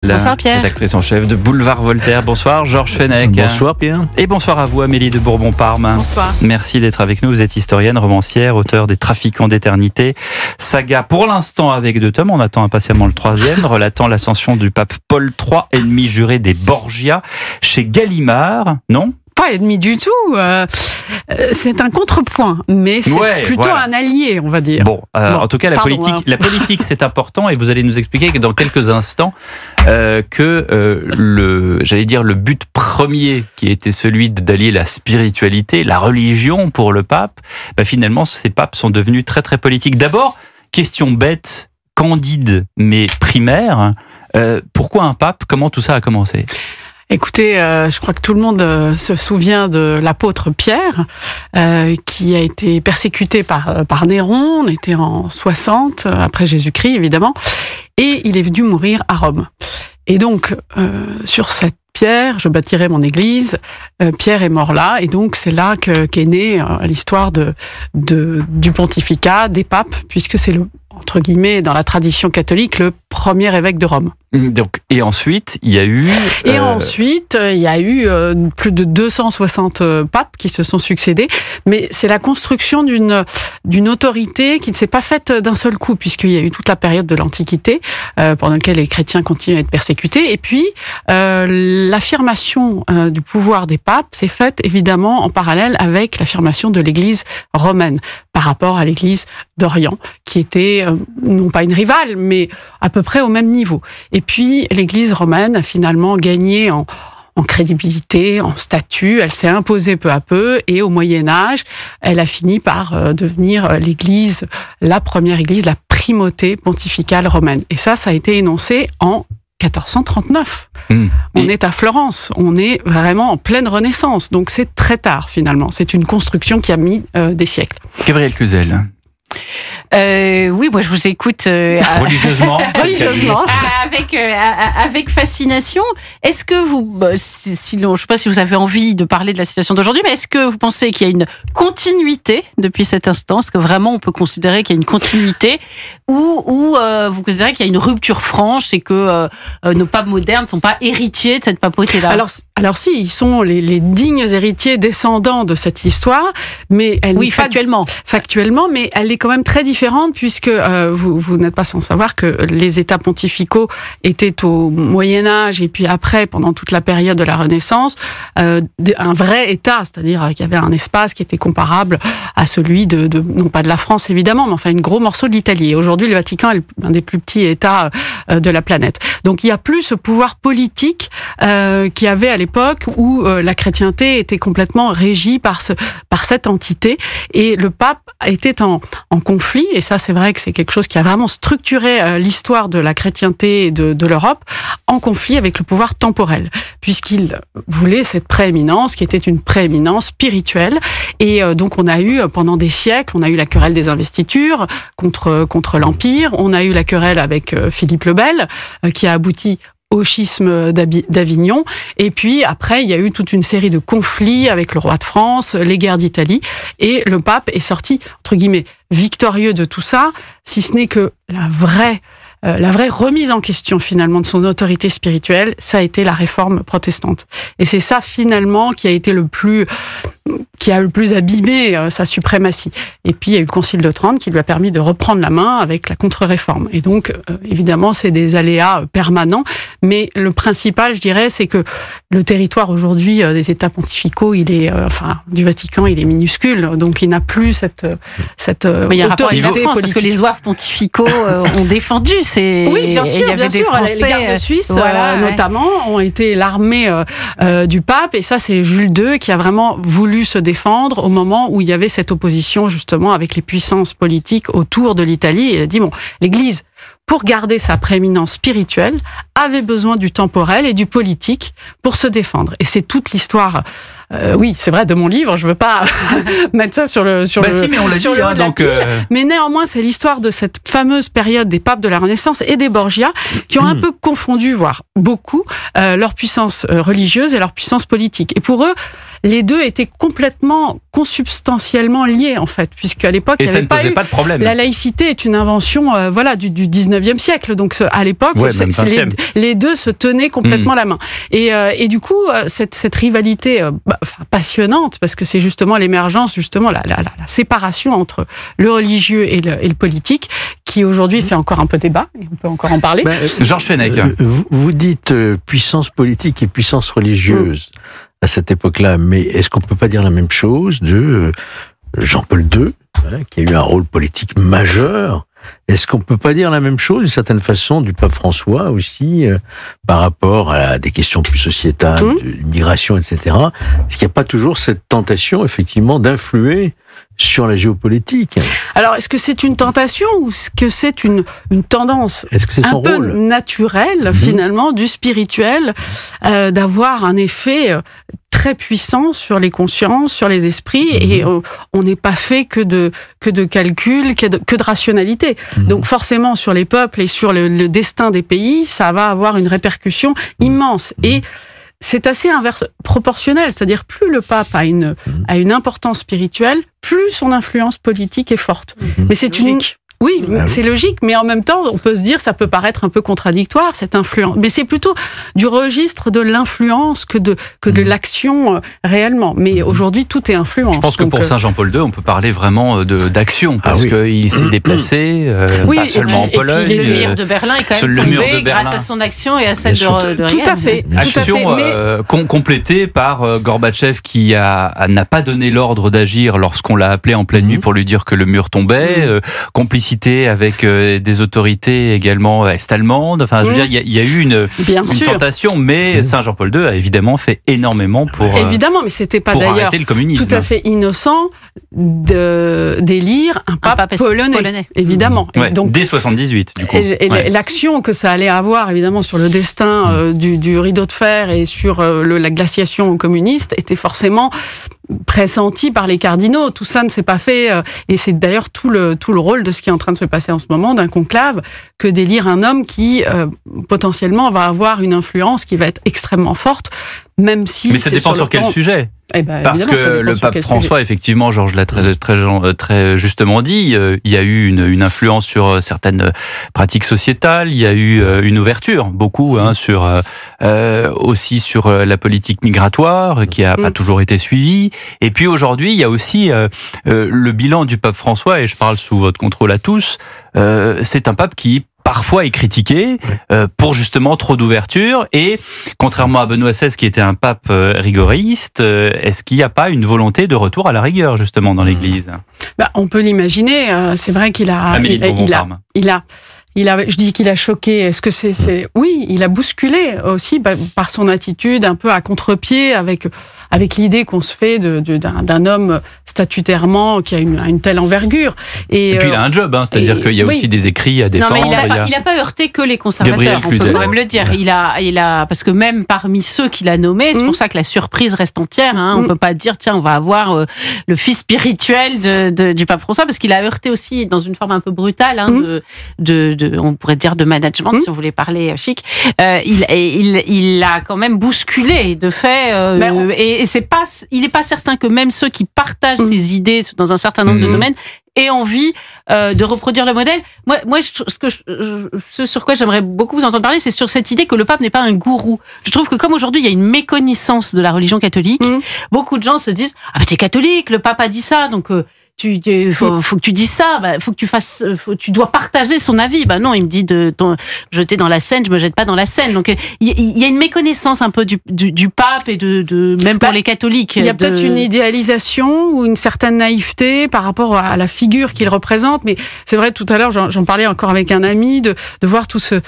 Bonsoir Pierre. Rédactrice en chef de Boulevard Voltaire. Bonsoir Georges Fenech. Bonsoir Pierre. Et bonsoir à vous Amélie de Bourbon-Parme. Bonsoir. Merci d'être avec nous. Vous êtes historienne, romancière, auteur des Trafiquants d'éternité. Saga pour l'instant avec 2 tomes. On attend impatiemment le 3e, relatant l'ascension du pape Paul III, ennemi juré des Borgia, chez Gallimard. Non ? Pas ennemi du tout. C'est un contrepoint, mais c'est plutôt un allié, on va dire. Bon, en tout cas, la politique, c'est important, et vous allez nous expliquer que dans quelques instants le but premier, qui était celui d'allier la spiritualité, la religion pour le pape, finalement, ces papes sont devenus très très politiques. D'abord, question bête, candide mais primaire. Pourquoi un pape ? Comment tout ça a commencé ? Écoutez, je crois que tout le monde se souvient de l'apôtre Pierre, qui a été persécuté par Néron. On était en 60, après Jésus-Christ évidemment, et il est venu mourir à Rome. Et donc, sur cette pierre, je bâtirai mon église. Pierre est mort là, et donc c'est là qu'est née l'histoire du pontificat, des papes, puisque c'est entre guillemets, dans la tradition catholique, le premier évêque de Rome. Donc, et ensuite, il y a eu... plus de 260 papes qui se sont succédés, mais c'est la construction d'une autorité qui ne s'est pas faite d'un seul coup, puisqu'il y a eu toute la période de l'Antiquité, pendant laquelle les chrétiens continuent à être persécutés, et puis l'affirmation du pouvoir des papes s'est faite évidemment en parallèle avec l'affirmation de l'Église romaine, par rapport à l'Église d'Orient, qui était non pas une rivale, mais à peu près au même niveau. Et puis, l'Église romaine a finalement gagné en crédibilité, en statut. Elle s'est imposée peu à peu, et au Moyen-Âge, elle a fini par devenir l'Église, la première Église, la primauté pontificale romaine. Et ça a été énoncé en 1439. On est à Florence, on est vraiment en pleine Renaissance, donc c'est très tard finalement. C'est une construction qui a mis des siècles. Gabrielle Cluzel. Oui, moi je vous écoute religieusement, avec fascination. Est-ce que vous, sinon, je ne sais pas si vous avez envie de parler de la situation d'aujourd'hui, mais est-ce que vous pensez qu'il y a une continuité depuis cet instant ? Est-ce que vraiment on peut considérer qu'il y a une continuité, ou vous considérez qu'il y a une rupture franche et que nos papes modernes ne sont pas héritiers de cette papauté-là ? Alors si, ils sont les dignes héritiers descendants de cette histoire, mais factuellement, mais elle est quand même très différente, puisque vous n'êtes pas sans savoir que les États pontificaux étaient au Moyen-Âge, et puis après, pendant toute la période de la Renaissance, un vrai État, c'est-à-dire qu'il y avait un espace qui était comparable à celui non pas de la France évidemment, mais enfin un gros morceau de l'Italie. Et aujourd'hui, le Vatican est un des plus petits États de la planète. Donc il n'y a plus ce pouvoir politique qu'il y avait à l'époque où la chrétienté était complètement régie par cette entité, et le pape était en conflit, et ça c'est vrai que c'est quelque chose qui a vraiment structuré l'histoire de la chrétienté et de l'Europe, en conflit avec le pouvoir temporel, puisqu'il voulait cette prééminence qui était une prééminence spirituelle. Et donc on a eu pendant des siècles, on a eu la querelle des investitures contre l'Empire, on a eu la querelle avec Philippe le Bel, qui a abouti au schisme d'Avignon, et puis après il y a eu toute une série de conflits avec le roi de France, les guerres d'Italie, et le pape est sorti entre guillemets victorieux de tout ça, si ce n'est que la vraie remise en question finalement de son autorité spirituelle, ça a été la réforme protestante. Et c'est ça finalement qui a le plus abîmé sa suprématie. Et puis il y a eu le Concile de Trente qui lui a permis de reprendre la main avec la contre-réforme. Et donc évidemment c'est des aléas permanents, mais le principal, je dirais, c'est que le territoire aujourd'hui des États pontificaux, du Vatican, il est minuscule, donc il n'a plus cette mais il y a un rapport avec la France, parce que les ouaves pontificaux ont défendu. Oui, bien sûr. Les gardes suisses, notamment, ont été l'armée du pape, et ça, c'est Jules II qui a vraiment voulu se défendre au moment où il y avait cette opposition, justement, avec les puissances politiques autour de l'Italie. Il a dit, l'Église, pour garder sa prééminence spirituelle, avait besoin du temporel et du politique pour se défendre. Et c'est toute l'histoire oui, c'est vrai, de mon livre, je veux pas mettre ça sur le si, mais on l'a dit, le haut de la donc pile. Mais néanmoins, c'est l'histoire de cette fameuse période des papes de la Renaissance et des Borgia qui ont un peu confondu, voire beaucoup, leur puissance religieuse et leur puissance politique. Et pour eux, les deux étaient complètement consubstantiellement liés, en fait, puisqu'à l'époque, il n'y avait pas eu... pas de problème. La laïcité est une invention du 19e siècle. Donc, à l'époque, les deux se tenaient complètement la main. Et du coup, cette rivalité passionnante, parce que c'est justement l'émergence, justement, la séparation entre le religieux et le politique, qui aujourd'hui fait encore un peu débat, et on peut encore en parler. Georges Fenech. Vous dites puissance politique et puissance religieuse à cette époque-là, mais est-ce qu'on peut pas dire la même chose de Jean-Paul II, qui a eu un rôle politique majeur? Est-ce qu'on peut pas dire la même chose, d'une certaine façon, du pape François aussi, par rapport à des questions plus sociétales, de migration, etc. Est-ce qu'il n'y a pas toujours cette tentation, effectivement, d'influer sur la géopolitique? Alors, est-ce que c'est une tentation ou est-ce que c'est une tendance? Est-ce que c'est son un rôle peu naturelle, finalement, du spirituel, d'avoir un effet très puissant sur les consciences, sur les esprits, et on n'est pas fait que de calcul, que de rationalité. Donc forcément, sur les peuples et sur le destin des pays, ça va avoir une répercussion immense. Et c'est assez proportionnel, c'est-à-dire plus le pape a une importance spirituelle, plus son influence politique est forte. Mais c'est Oui, c'est logique, mais en même temps, on peut se dire, ça peut paraître un peu contradictoire, cette influence. Mais c'est plutôt du registre de l'influence que de l'action réellement. Mais aujourd'hui, tout est influence. Je pense que pour Saint Jean-Paul II, on peut parler vraiment d'action, parce qu'il s'est déplacé, pas seulement en Pologne. Et puis le mur de Berlin est quand même tombé grâce à son action et à celle de Reagan. Tout à fait. Action complétée par Gorbatchev qui n'a pas donné l'ordre d'agir lorsqu'on l'a appelé en pleine nuit pour lui dire que le mur tombait, complicité avec des autorités également est-allemandes. Enfin, je veux dire, il y a eu une tentation, mais Saint Jean-Paul II a évidemment fait énormément pour évidemment, mais c'était pas d'ailleurs arrêter le communisme. Tout à fait innocent d'élire un pape polonais. Évidemment. Ouais, donc, dès 78, du coup. Et l'action que ça allait avoir, évidemment, sur le destin du rideau de fer et sur la glaciation communiste était forcément pressenti par les cardinaux. Tout ça ne s'est pas fait, et c'est d'ailleurs tout le rôle de ce qui est en train de se passer en ce moment, d'un conclave, que d'élire un homme qui potentiellement va avoir une influence qui va être extrêmement forte, même si... Mais ça dépend sur quel sujet. Parce que le pape François, effectivement, Georges l'a très justement dit, il y a eu une influence sur certaines pratiques sociétales, il y a eu une ouverture, beaucoup, aussi sur la politique migratoire, qui a pas toujours été suivie. Et puis aujourd'hui, il y a aussi le bilan du pape François, et je parle sous votre contrôle à tous, c'est un pape qui parfois est critiqué pour justement trop d'ouverture, et contrairement à Benoît XVI qui était un pape rigoriste, est-ce qu'il n'y a pas une volonté de retour à la rigueur justement dans l'Église? On peut l'imaginer, c'est vrai qu'il a... je dis qu'il a choqué. Est-ce que c'est... Oui, il a bousculé aussi par son attitude un peu à contre-pied avec l'idée qu'on se fait d'un homme statutairement qui a une telle envers-gure. Et puis il a un job, c'est-à-dire qu'il y a aussi des écrits à défendre. Non, mais il a pas heurté que les conservateurs, on peut quand même le dire. Il a, parce que même parmi ceux qu'il a nommés, c'est pour ça que la surprise reste entière. On peut pas dire, tiens, on va avoir le fils spirituel du pape François, parce qu'il a heurté aussi dans une forme un peu brutale, on pourrait dire de management, si on voulait parler chic. Il a quand même bousculé de fait, et il n'est pas certain que même ceux qui partagent ses idées dans un certain nombre de domaines aient envie de reproduire le modèle. Moi, ce sur quoi j'aimerais beaucoup vous entendre parler, c'est sur cette idée que le pape n'est pas un gourou. Je trouve que comme aujourd'hui, il y a une méconnaissance de la religion catholique, beaucoup de gens se disent « Ah, mais t'es catholique, le pape a dit ça, donc... faut que tu dises ça, tu dois partager son avis. Non, il me dit de jeter dans la Seine, je me jette pas dans la Seine. Donc il y a une méconnaissance un peu du pape et même pour les catholiques. Il y a peut-être une idéalisation ou une certaine naïveté par rapport à la figure qu'il représente, mais c'est vrai, tout à l'heure, j'en parlais encore avec un ami, de voir tout ce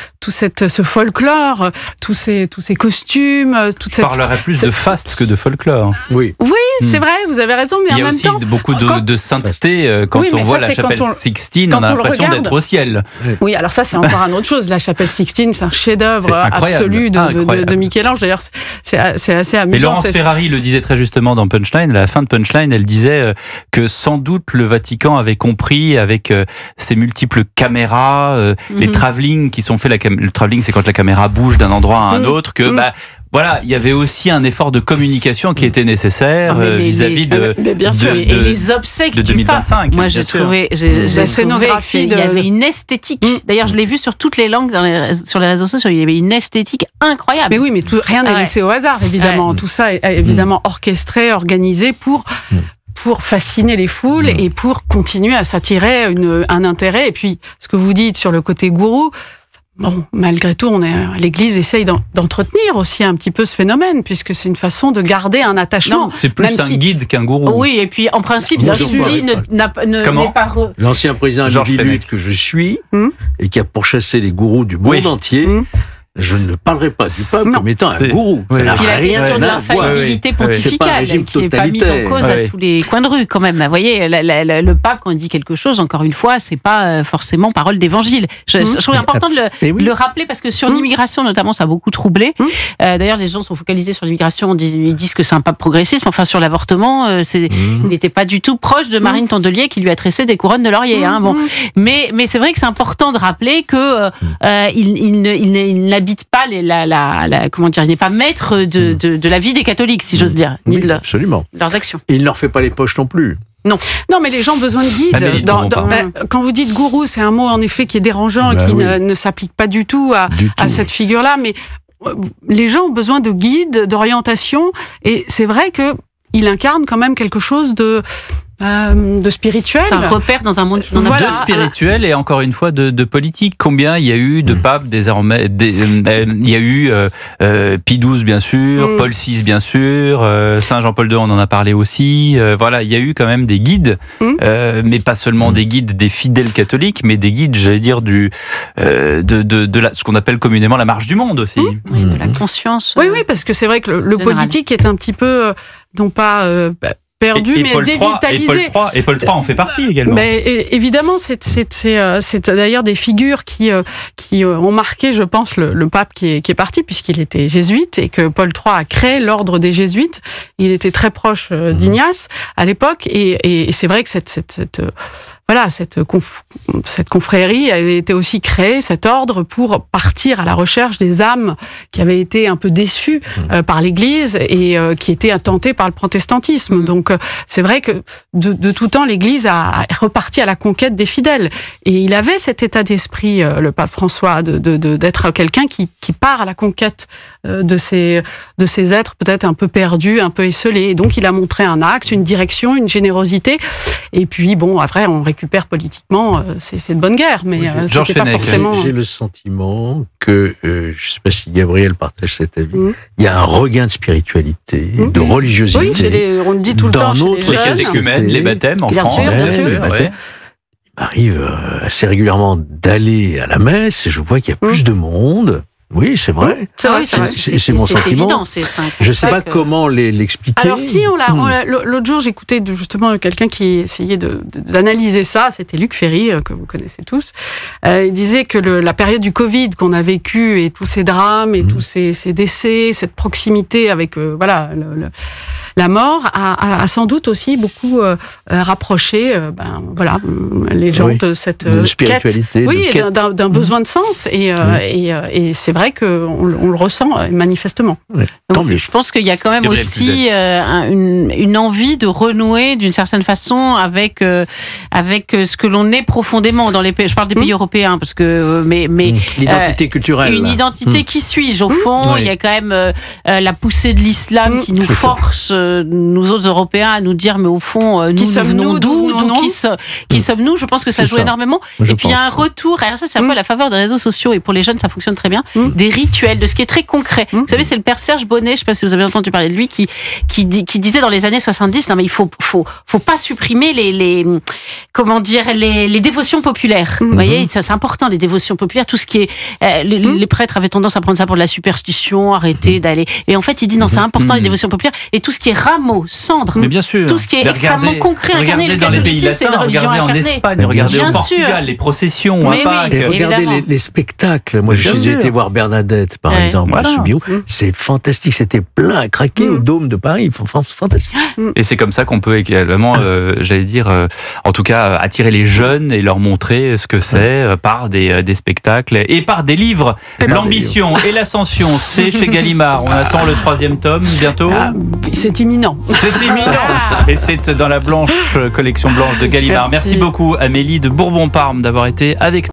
folklore, tous ces costumes, toute cette... On parlerait plus de faste que de folklore. Oui, c'est vrai, vous avez raison, mais en même temps... Il y a aussi beaucoup de sainteté sainteté. Quand on voit la chapelle Sixtine, on a l'impression d'être au ciel. Oui, alors ça, c'est encore une autre chose. La chapelle Sixtine, c'est un chef-d'œuvre absolu de Michel-Ange. D'ailleurs, c'est assez amusant. Et Laurence Ferrari le disait très justement dans Punchline. À la fin de Punchline, elle disait que sans doute le Vatican avait compris, avec ses multiples caméras, les travelling qui sont faits. Le travelling, c'est quand la caméra bouge d'un endroit à un autre, que voilà, il y avait aussi un effort de communication qui était nécessaire vis-à-vis de les obsèques de 2025. Moi, j'ai trouvé la scénographie. Il y avait une esthétique. D'ailleurs, je l'ai vu sur toutes les langues sur les réseaux sociaux. Il y avait une esthétique incroyable. Mais oui, mais rien n'est laissé au hasard, évidemment. Tout ça est évidemment orchestré, organisé pour fasciner les foules et pour continuer à s'attirer un intérêt. Et puis, ce que vous dites sur le côté gourou. Bon, malgré tout, l'Église essaye d'entretenir aussi un petit peu ce phénomène, puisque c'est une façon de garder un attachement. Non, c'est plus un guide qu'un gourou. Oui, et puis en principe, celui-ci n'est pas... L'ancien président du Lutte que je suis, et qui a pourchassé les gourous du monde entier, je ne parlerai pas du pape comme étant un gourou. Il a la question de l'infaillibilité pontificale qui n'est pas mise en cause à tous les coins de rue quand même. Vous voyez, le pape, quand il dit quelque chose, encore une fois, c'est pas forcément parole d'évangile. Je trouve important de le rappeler parce que sur l'immigration notamment, ça a beaucoup troublé. D'ailleurs, les gens sont focalisés sur l'immigration, ils disent que c'est un pape progressiste. Enfin, sur l'avortement, il n'était pas du tout proche de Marine Tondelier qui lui a tressé des couronnes de laurier. Bon. Mais c'est vrai que c'est important de rappeler que il n'habite pas comment dire, il n'est pas maître de la vie des catholiques, si j'ose dire, ni de leurs actions. Et il ne leur fait pas les poches non plus. Non, mais les gens ont besoin de guides. Quand vous dites gourou, c'est un mot en effet qui est dérangeant, qui ne s'applique pas du tout à cette figure-là, mais les gens ont besoin de guides, d'orientation, et c'est vrai que il incarne quand même quelque chose de spirituel. C'est un repère dans un monde qui n'en a pas. De spirituel et encore une fois de politique. Combien il y a eu de papes désormais il y a eu Pie XII bien sûr, Paul VI bien sûr, Saint Jean-Paul II on en a parlé aussi. Voilà, il y a eu quand même des guides, mais pas seulement des guides des fidèles catholiques, mais des guides, j'allais dire, ce qu'on appelle communément la marche du monde aussi. Oui, de la conscience. Oui, parce que c'est vrai que le politique est un petit peu, non pas perdu, mais dévitalisé. Et Paul III en fait partie également. Mais évidemment, c'est d'ailleurs des figures qui ont marqué, je pense, le pape qui est parti, puisqu'il était jésuite et que Paul III a créé l'ordre des jésuites. Il était très proche d'Ignace à l'époque, et c'est vrai que cette confrérie avait été aussi créée, cet ordre, pour partir à la recherche des âmes qui avaient été un peu déçues par l'Église et qui étaient tentées par le protestantisme. Donc c'est vrai que de tout temps, l'Église a reparti à la conquête des fidèles. Et il avait cet état d'esprit, le pape François, d'être quelqu'un qui part à la conquête de ces êtres peut-être un peu perdus, un peu esselés. Et donc il a montré un axe, une direction, une générosité. Et puis bon, après on récupère politiquement, c'est de bonne guerre, mais Georges pas forcément. J'ai le sentiment que, je ne sais pas si Gabriel partage cet avis, il y a un regain de spiritualité, de religiosité. Oui, on le dit tout le temps chez les catéchumènes, les baptêmes en France. Bien sûr. Il m'arrive assez régulièrement d'aller à la messe et je vois qu'il y a plus de monde. Oui, c'est vrai. C'est mon sentiment. Évident, je ne sais pas comment l'expliquer. Alors si, l'autre jour, j'écoutais justement quelqu'un qui essayait d'analyser ça. C'était Luc Ferry, que vous connaissez tous. Il disait que la période du Covid qu'on a vécue et tous ces drames et tous ces décès, cette proximité avec la mort a sans doute aussi beaucoup rapproché les gens de cette spiritualité, quête, d'un besoin de sens et c'est vrai qu'on le ressent manifestement. Donc, je pense qu'il y a quand même aussi une envie de renouer d'une certaine façon avec ce que l'on est profondément dans les pays. Je parle des pays européens parce que mais l'identité culturelle, une identité qui suis-je au fond. Il y a quand même la poussée de l'islam qui nous force nous autres Européens à nous dire mais au fond nous venons d'où, qui sommes-nous. Je pense que ça joue énormément. Et puis il y a un retour. Alors ça c'est un peu à la faveur des réseaux sociaux et pour les jeunes ça fonctionne très bien. Des rituels, de ce qui est très concret. Vous savez, c'est le père Serge Bonnet, je ne sais pas si vous avez entendu parler de lui, qui disait dans les années 70, non mais il faut pas supprimer les dévotions populaires. Vous voyez, ça c'est important, les dévotions populaires, tout ce qui est les prêtres avaient tendance à prendre ça pour de la superstition, arrêter d'aller. Et en fait, il dit non, c'est important les dévotions populaires et tout ce qui est est rameaux, cendres, Mais bien sûr. tout ce qui est Mais extrêmement concret, incarné. Regardez Le dans les pays catholicisme, c'est une latins, religion regardez en incarnée. Espagne, regardez Bien au sûr. Portugal, les processions, Mais à Pâques. oui. Et regardez évidemment. les spectacles. Moi, Bien j'ai sûr. été voir Bernadette, par Ouais. exemple, Voilà. à Subiot. C'est fantastique. C'était plein à craquer au Dôme de Paris. Fantastique. Et c'est comme ça qu'on peut également, j'allais dire, en tout cas, attirer les jeunes et leur montrer ce que c'est par des spectacles et par des livres. L'ambition et l'ascension, c'est chez Gallimard. On attend le 3e tome bientôt. Ah, c'est imminent. C'est imminent. Et c'est dans la collection blanche de Gallimard. Merci. Merci beaucoup Amélie de Bourbon-Parme d'avoir été avec nous.